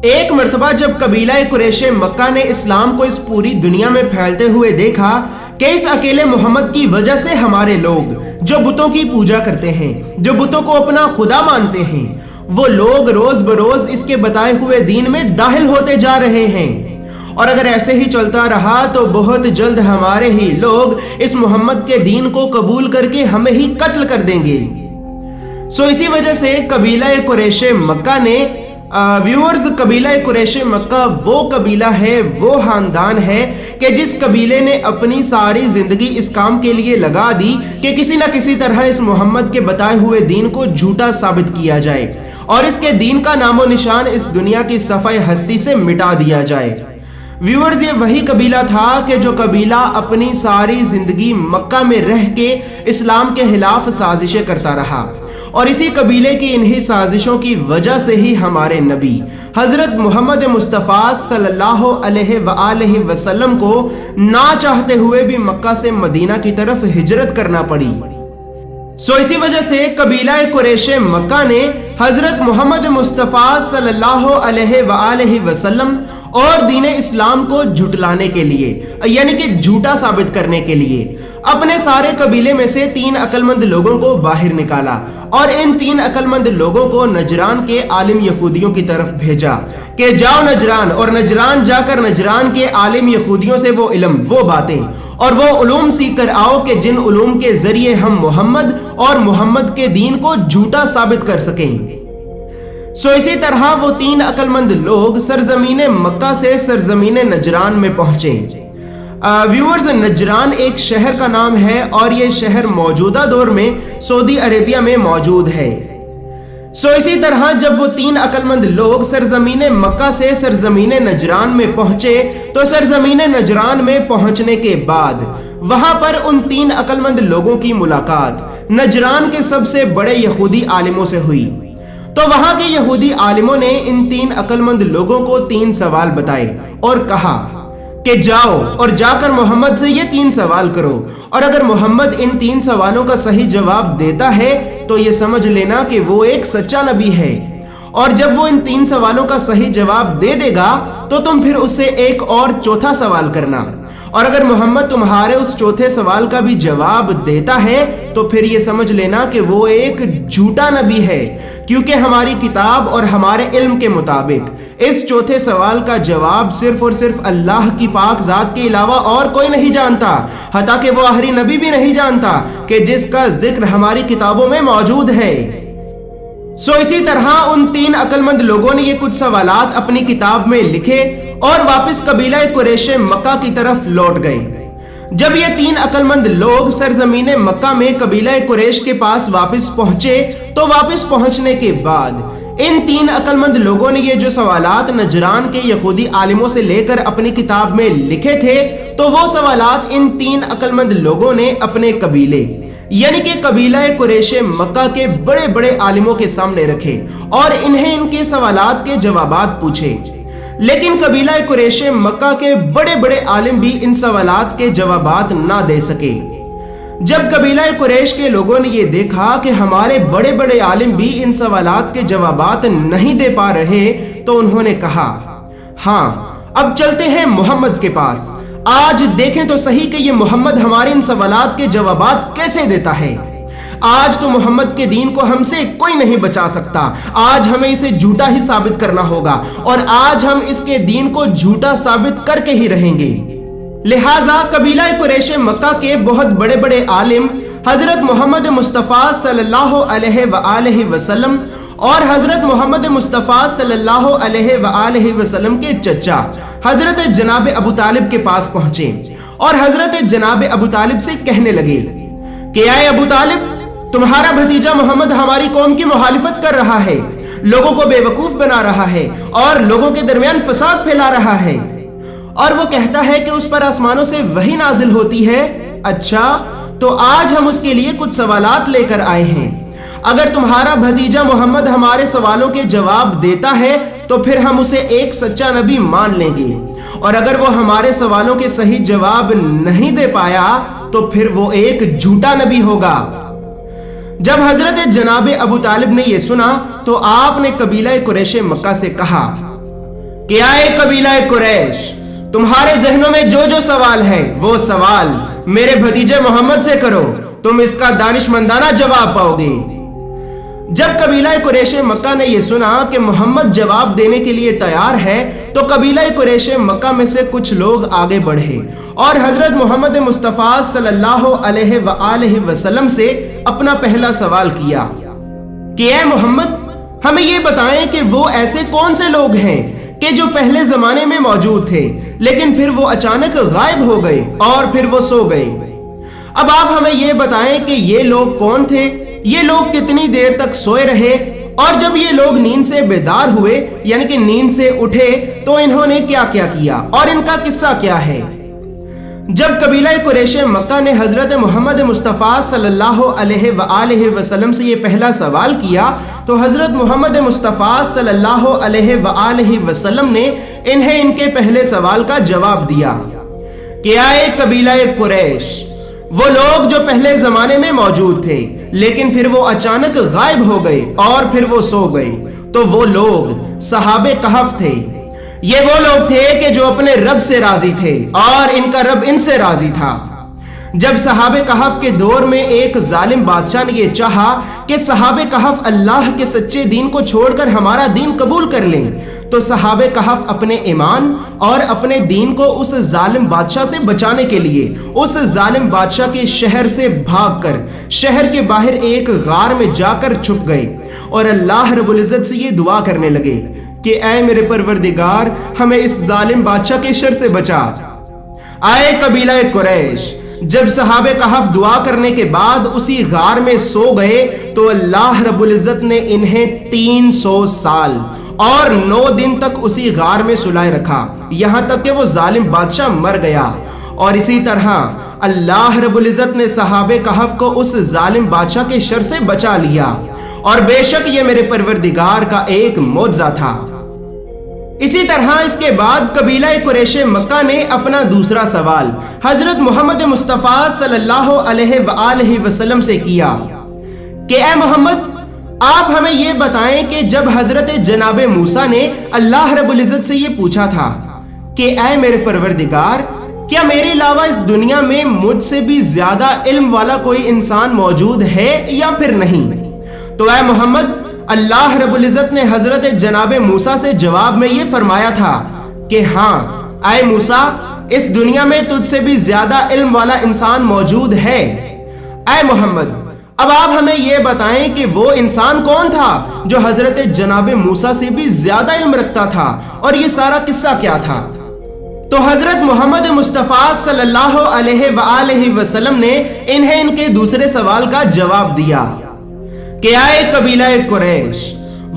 ایک مرتبہ جب قبیلہ قریش مکہ نے اسلام کو اس پوری دنیا میں پھیلتے ہوئے دیکھا کہ اس اکیلے محمد کی وجہ سے ہمارے لوگ جو بتوں کی پوجا کرتے ہیں، جو بتوں کو اپنا خدا مانتے ہیں، وہ لوگ روز بروز اس کے بتائے ہوئے دین میں داخل ہوتے جا رہے ہیں، اور اگر ایسے ہی چلتا رہا تو بہت جلد ہمارے ہی لوگ اس محمد کے دین کو قبول کر کے ہمیں ہی قتل کر دیں گے۔ اسی وجہ سے قبیلہ قریش مکہ نے قبیلہ قریش مکہ وہ قبیلہ ہے، وہ خاندان ہے کہ جس قبیلے نے اپنی ساری زندگی اس کام کے لیے لگا دی کہ کسی نہ کسی طرح اس محمد کے بتائے ہوئے دین کو جھوٹا ثابت کیا جائے اور اس کے دین کا نام و نشان اس دنیا کی صفحہ ہستی سے مٹا دیا جائے۔ یہ وہی قبیلہ تھا کہ جو قبیلہ اپنی ساری زندگی مکہ میں رہ کے اسلام کے خلاف سازشیں کرتا رہا، اور اسی قبیلے کی انہی سازشوں کی وجہ سے ہی ہمارے نبی حضرت محمد مصطفیٰ صلی اللہ علیہ وآلہ وسلم کو نہ چاہتے ہوئے بھی مکہ سے مدینہ کی طرف ہجرت کرنا پڑی۔ اسی وجہ سے قبیلہ قریش مکہ نے حضرت محمد مصطفیٰ صلی اللہ علیہ وآلہ وسلم اور دین اسلام کو جھٹلانے کے لیے، یعنی کہ جھوٹا ثابت کرنے کے لیے، اپنے سارے قبیلے میں سے 3 عقل مند لوگوں کو باہر نکالا اور ان 3 عقل مند لوگوں کو نجران کے عالم یہودیوں کی طرف بھیجا کہ جاؤ نجران، اور نجران جا کر نجران کے عالم یہودیوں سے وہ علم، وہ باتیں اور وہ علوم سیکھ کر آؤ کہ جن علوم کے ذریعے ہم محمد اور محمد کے دین کو جھوٹا ثابت کر سکیں۔ اسی طرح وہ 3 عقل مند لوگ سرزمین مکہ سے سرزمین نجران میں پہنچے۔ نجران ایک شہر کا نام ہے اور یہ شہر موجودہ دور میں سعودی عربیہ میں موجود ہے۔ اسی طرح جب وہ 3 عقل مند لوگ سرزمین مکہ سے سرزمین نجران میں پہنچے تو سرزمین نجران میں پہنچنے کے بعد وہاں پر ان 3 عقل مند لوگوں کی ملاقات نجران کے سب سے بڑے یہودی عالموں سے ہوئی۔ تو وہاں کے یہودی عالموں نے ان 3 عقل مند لوگوں کو 3 سوال بتائے اور کہا کہ جاؤ اور جا کر محمد سے یہ 3 سوال کرو، اور اگر محمد ان 3 سوالوں کا صحیح جواب دیتا ہے تو یہ سمجھ لینا کہ وہ ایک سچا نبی ہے، اور جب وہ ان 3 سوالوں کا صحیح جواب دے دے گا تو تم پھر اس سے ایک اور 4تھا سوال کرنا، اور اگر محمد تمہارے اس 4تھے سوال کا بھی جواب دیتا ہے تو پھر یہ سمجھ لینا کہ وہ ایک جھوٹا نبی ہے، کیونکہ ہماری کتاب اور ہمارے علم کے مطابق اس 4تھے سوال کا جواب صرف اور صرف اللہ کی پاک ذات کے علاوہ اور کوئی نہیں جانتا، حتیٰ کہ وہ آخری نبی بھی نہیں جانتا کہ جس کا ذکر ہماری کتابوں میں موجود ہے۔ اسی طرح ان 3 عقل مند لوگوں نے یہ کچھ سوالات اپنی کتاب میں لکھے اور واپس قبیلہ قریش مکہ کی طرف لوٹ گئے۔ جب یہ 3 عقل مند لوگ سرزمین مکہ میں قبیلہ قریش کے پاس واپس پہنچے تو واپس پہنچنے کے بعد ان 3 عقل مند لوگوں نے یہ جو سوالات نجران کے یہودی عالموں سے لے کر اپنی کتاب میں لکھے تھے تو وہ سوالات ان 3 عقل مند لوگوں نے اپنے قبیلے یعنی کہ قبیلہ قریش مکہ کے بڑے بڑے عالموں کے سامنے رکھے اور انہیں ان کے سوالات کے جوابات پوچھے، لیکن قبیلہ قریش مکہ کے بڑے بڑے عالم بھی ان سوالات کے جوابات نہ دے سکے۔ جب قبیلہ قریش کے لوگوں نے یہ دیکھا کہ ہمارے بڑے بڑے عالم بھی ان سوالات کے جوابات نہیں دے پا رہے تو انہوں نے کہا، ہاں اب چلتے ہیں محمد کے پاس، آج دیکھیں تو صحیح کہ یہ محمد ہمارے ان سوالات کے جوابات کیسے دیتا ہے۔ آج تو محمد کے دین کو ہم سے کوئی نہیں بچا سکتا، آج ہمیں اسے جھوٹا ہی ثابت کرنا ہوگا اور آج ہم اس کے دین کو جھوٹا ثابت کر کے ہی رہیں گے۔ لہٰذا قبیلہ قریش مکہ کے بہت بڑے بڑے عالم حضرت محمد مصطفیٰ صلی اللہ علیہ وآلہ وسلم اور حضرت محمد مصطفیٰ صلی اللہ علیہ وآلہ وسلم کے چچا حضرت جناب ابو طالب کے پاس پہنچے اور حضرت جناب ابو طالب سے کہنے لگے کہ اے ابو طالب، تمہارا بھتیجا محمد ہماری قوم کی مخالفت کر رہا ہے، لوگوں کو بے وقوف بنا رہا ہے اور لوگوں کے درمیان فساد پھیلا رہا ہے، اور وہ کہتا ہے کہ اس پر آسمانوں سے وحی نازل ہوتی ہے۔ اچھا، تو آج ہم اس کے لیے کچھ سوالات لے کر آئے ہیں، اگر تمہارا بھتیجا محمد ہمارے سوالوں کے جواب دیتا ہے تو پھر ہم اسے ایک سچا نبی مان لیں گے، اور اگر وہ ہمارے سوالوں کے صحیح جواب نہیں دے پایا تو پھر وہ ایک جھوٹا نبی ہوگا۔ جب حضرت جناب ابو طالب نے یہ سنا تو آپ نے قبیلہ قریش مکہ سے کہا کہ آئے قبیلہ قریش، تمہارے ذہنوں میں جو جو سوال ہے وہ سوال میرے بھتیجے محمد سے کرو، تم اس کا دانشمندانہ جواب پاؤ گے۔ جب قبیلہ قریش مکہ نے یہ سنا کہ محمد جواب دینے کے لیے تیار ہے تو قبیلہ قریش مکہ میں سے کچھ لوگ آگے بڑھے اور حضرت محمد مصطفیٰ صلی اللہ علیہ وآلہ وسلم سے اپنا پہلا سوال کیا کہ اے محمد، ہمیں یہ بتائیں کہ وہ ایسے کون سے لوگ ہیں کہ جو پہلے زمانے میں موجود تھے لیکن پھر وہ اچانک غائب ہو گئے اور پھر وہ سو گئے۔ اب آپ ہمیں یہ بتائیں کہ یہ لوگ کون تھے، یہ لوگ کتنی دیر تک سوئے رہے، اور جب یہ لوگ نیند سے بیدار ہوئے یعنی کہ نیند سے اٹھے تو انہوں نے کیا کیا کیا اور ان کا قصہ کیا ہے۔ جب قبیلہ قریش مکہ نے حضرت محمد مصطفیٰ صلی اللہ علیہ وآلہ وسلم سے یہ پہلا سوال کیا تو حضرت محمد مصطفیٰ صلی اللہ علیہ وآلہ وسلم نے انہیں ان کے پہلے سوال کا جواب دیا کہ آئے قبیلہ قریش، وہ لوگ جو پہلے زمانے میں موجود تھے لیکن پھر وہ اچانک غائب ہو گئے اور پھر وہ سو گئے، تو وہ لوگ صحابہ کہف تھے۔ یہ وہ لوگ تھے کہ جو اپنے رب سے راضی تھے اور ان کا رب ان سے راضی تھا۔ جب صحابہ کہف کے دور میں ایک ظالم بادشاہ نے یہ چاہا کہ صحابہ کہف اللہ کے سچے دین کو چھوڑ کر ہمارا دین قبول کر لیں، تو صحابہ کہف اپنے ایمان اور اپنے دین کو اس ظالم بادشاہ سے بچانے کے لیے اس ظالم بادشاہ کے شہر سے بھاگ کر شہر کے باہر ایک غار میں جا کر چھپ گئے اور اللہ رب العزت سے یہ دعا کرنے لگے کہ اے میرے پروردگار، ہمیں اس ظالم بادشاہ کے شر سے بچا۔ آئے قبیلہ قریش، جب صحابہ کہف دعا کرنے کے بعد اسی غار میں سو گئے تو اللہ رب العزت نے انہیں 300 سال اور 9 دن تک اسی غار میں سلائے رکھا، یہاں تک کہ وہ ظالم بادشاہ مر گیا۔ اور اسی طرح اللہ رب العزت نے صحابہ کہف کو اس ظالم بادشاہ کے شر سے بچا لیا، اور بے شک یہ میرے پروردگار کا ایک معجزہ تھا۔ اسی طرح اس کے بعد قبیلہ قریش مکہ نے اپنا دوسرا سوال حضرت محمد مصطفیٰ صلی اللہ علیہ وآلہ وسلم سے کیا کہ اے محمد، آپ ہمیں یہ بتائیں کہ جب حضرت جناب موسیٰ نے اللہ رب العزت سے یہ پوچھا تھا کہ اے میرے پروردگار، کیا میرے علاوہ اس دنیا میں مجھ سے بھی زیادہ علم والا کوئی انسان موجود ہے یا پھر نہیں، تو اے محمد، اللہ رب العزت نے حضرت جناب موسیٰ سے جواب میں یہ فرمایا تھا کہ ہاں اے موسیٰ، اس دنیا میں تجھ سے بھی زیادہ علم والا انسان موجود ہے۔ اے محمد، اب آپ ہمیں یہ بتائیں کہ وہ انسان کون تھا جو حضرت جناب موسیٰ سے بھی زیادہ علم رکھتا تھا، اور یہ سارا قصہ کیا تھا؟ تو حضرت محمد مصطفیٰ صلی اللہ علیہ وآلہ وسلم نے انہیں ان کے دوسرے سوال کا جواب دیا کہ آئے قبیلہ قریش،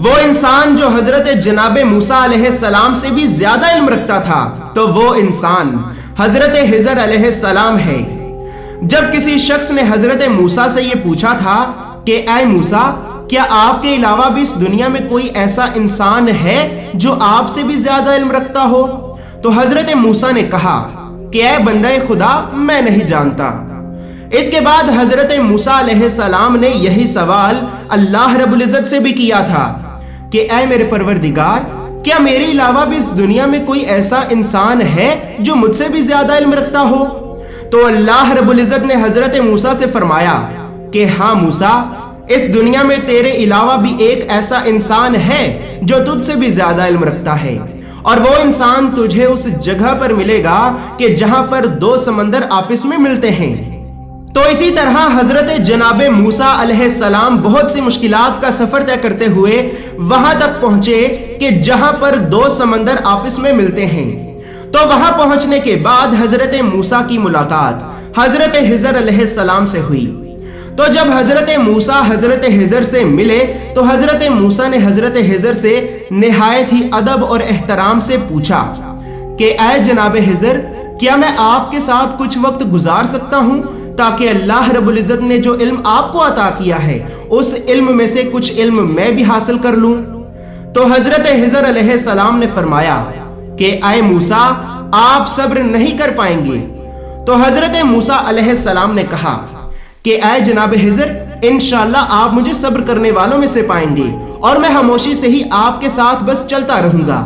وہ انسان جو حضرت جناب موسیٰ علیہ السلام سے بھی زیادہ علم رکھتا تھا تو وہ انسان حضرت خضر علیہ السلام ہے۔ جب کسی شخص نے حضرت موسیٰ سے یہ پوچھا تھا کہ اے موسیٰ، کیا آپ کے علاوہ بھی اس دنیا میں کوئی ایسا انسان ہے جو آپ سے بھی زیادہ علم رکھتا ہو، تو حضرت موسیٰ نے کہا کہ اے بندہ خدا، میں نہیں جانتا۔ اس کے بعد حضرت موسیٰ علیہ السلام نے یہی سوال اللہ رب العزت سے بھی کیا تھا کہ اے میرے پروردگار، کیا میرے علاوہ بھی اس دنیا میں کوئی ایسا انسان ہے جو مجھ سے بھی زیادہ علم رکھتا ہو؟ تو اللہ رب العزت نے حضرت موسیٰ سے فرمایا کہ ہاں موسیٰ، اس دنیا میں تیرے علاوہ بھی ایک ایسا انسان ہے جو تجھ سے بھی زیادہ علم رکھتا ہے، اور وہ انسان تجھے اس جگہ پر ملے گا کہ جہاں پر 2 سمندر آپس میں ملتے ہیں۔ تو اسی طرح حضرت جناب موسیٰ علیہ السلام بہت سی مشکلات کا سفر طے کرتے ہوئے وہاں تک پہنچے کہ جہاں پر 2 سمندر آپس میں ملتے ہیں۔ تو وہاں پہنچنے کے بعد حضرت موسیٰ کی ملاقات حضرت خضر علیہ السلام سے ہوئی۔ تو جب حضرت موسیٰ حضرت خضر سے ملے تو حضرت موسیٰ نے حضرت خضر سے نہایت ہی ادب اور احترام سے پوچھا کہ اے جناب خضر، کیا میں آپ کے ساتھ کچھ وقت گزار سکتا ہوں تاکہ اللہ رب العزت نے جو علم آپ کو عطا کیا ہے اس علم میں سے کچھ علم میں بھی حاصل کر لوں؟ تو حضرت خضر علیہ السلام نے فرمایا کہ اے موسیٰ، آپ صبر نہیں کر پائیں گے۔ تو حضرت موسیٰ علیہ السلام نے کہا کہ اے جناب خضر، انشاءاللہ آپ مجھے صبر کرنے والوں میں سے پائیں گے، اور میں خاموشی سے ہی آپ کے ساتھ بس چلتا رہوں گا۔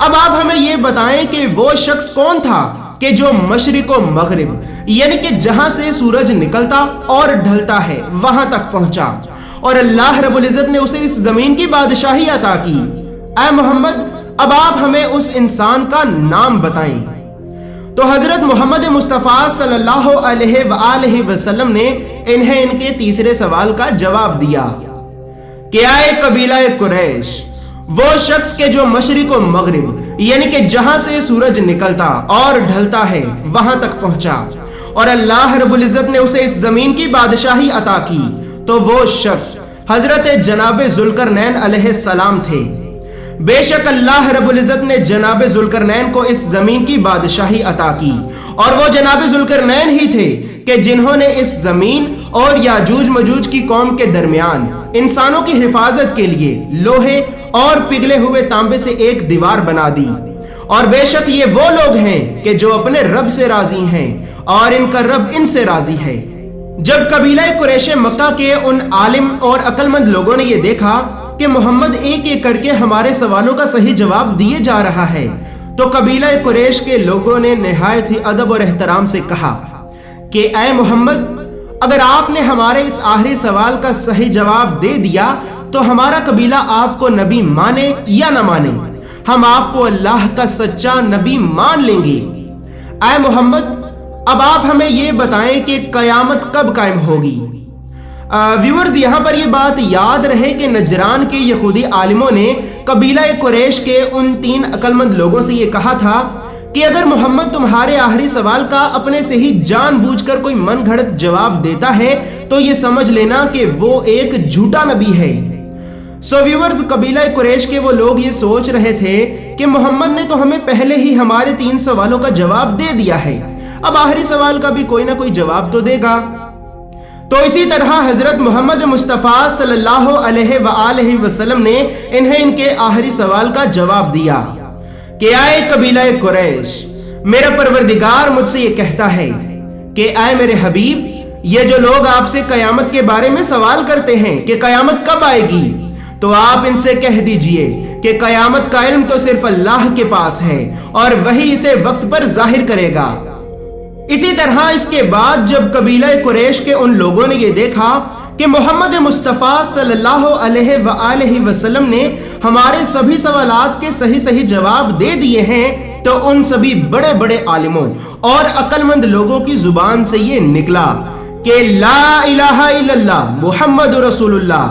اب آپ ہمیں یہ بتائیں کہ وہ شخص کون تھا کہ جو مشرق و مغرب یعنی کہ جہاں سے سورج نکلتا اور ڈھلتا ہے وہاں تک پہنچا اور اللہ رب العزت نے اسے اس زمین کی بادشاہی عطا کی؟ اے محمد اب آپ ہمیں اس انسان کا نام بتائیں۔ تو حضرت محمد مصطفیٰ صلی اللہ علیہ وآلہ وسلم نے انہیں ان کے تیسرے سوال کا جواب دیا کہ اے قبیلہ قریش، وہ شخص کے جو مشرق و مغرب یعنی کہ جہاں سے سورج نکلتا اور ڈھلتا ہے وہاں تک پہنچا اور اللہ رب العزت نے اسے اس زمین کی بادشاہی عطا کی، تو وہ شخص حضرت جناب ذوالقرنین علیہ السلام تھے۔ بے شک اللہ رب العزت نے جناب ذوالقرنین کو اس زمین کی بادشاہی عطا کی، اور وہ جناب ذوالقرنین ہی تھے کہ جنہوں نے اس زمین اور یاجوج مجوج کی قوم کے درمیان انسانوں کی حفاظت کے لیے لوہے اور پگھلے ہوئے تانبے سے ایک دیوار بنا دی۔ اور بے شک یہ وہ لوگ ہیں کہ جو اپنے رب سے راضی ہیں اور ان کا رب ان سے راضی ہے۔ جب قبیلہ قریش مکہ کے ان عالم اور عقل مند لوگوں نے یہ دیکھا کہ محمد ایک ایک کر کے ہمارے سوالوں کا صحیح جواب دیے جا رہا ہے، تو قبیلہ قریش کے لوگوں نے نہایت ہی ادب اور احترام سے کہا کہ اے محمد، اگر آپ نے ہمارے اس آخری سوال کا صحیح جواب دے دیا تو ہمارا قبیلہ آپ کو نبی مانے یا نہ مانے، ہم آپ کو اللہ کا سچا نبی مان لیں گے۔ اے محمد اب آپ ہمیں یہ بتائیں کہ قیامت کب قائم ہوگی؟ ویورز، یہاں پر یہ بات یاد رہے کہ نجران کے یہودی عالموں نے قبیلہ قریش کے ان 3 عقل مند لوگوں سے یہ کہا تھا کہ اگر محمد تمہارے آخری سوال کا اپنے سے ہی جان بوجھ کر کوئی من گھڑت جواب دیتا ہے تو یہ سمجھ لینا کہ وہ ایک جھوٹا نبی ہے۔ سو ویورز، قبیلہ قریش کے وہ لوگ یہ سوچ رہے تھے کہ محمد نے تو ہمیں پہلے ہی ہمارے 3 سوالوں کا جواب دے دیا ہے، اب آخری سوال کا بھی کوئی نہ کوئی جواب تو دے گا۔ تو اسی طرح حضرت محمد مصطفیٰ صلی اللہ علیہ وآلہ وسلم نے انہیں ان کے آخری سوال کا جواب دیا کہ اے قبیلہ قریش، میرا پروردگار مجھ سے یہ کہتا ہے کہ اے میرے حبیب، یہ جو لوگ آپ سے قیامت کے بارے میں سوال کرتے ہیں کہ قیامت کب آئے گی، تو آپ ان سے کہہ دیجئے کہ قیامت کا علم تو صرف اللہ کے پاس ہے اور وہی اسے وقت پر ظاہر کرے گا۔ اسی طرح اس کے بعد جب قبیلہ قریش کے ان لوگوں نے یہ دیکھا کہ محمد مصطفیٰ صلی اللہ علیہ وآلہ وسلم نے ہمارے سبھی سوالات کے صحیح جواب دے دیے ہیں، تو ان سبھی بڑے بڑے عالموں اور عقل مند لوگوں کی زبان سے یہ نکلا کہ لا الہ الا اللہ محمد رسول اللہ،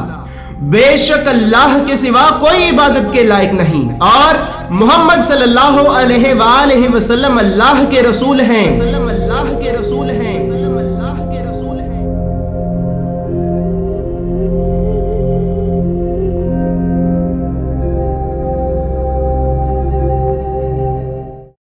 بے شک اللہ کے سوا کوئی عبادت کے لائق نہیں اور محمد صلی اللہ علیہ وآلہ وسلم اللہ کے رسول ہیں۔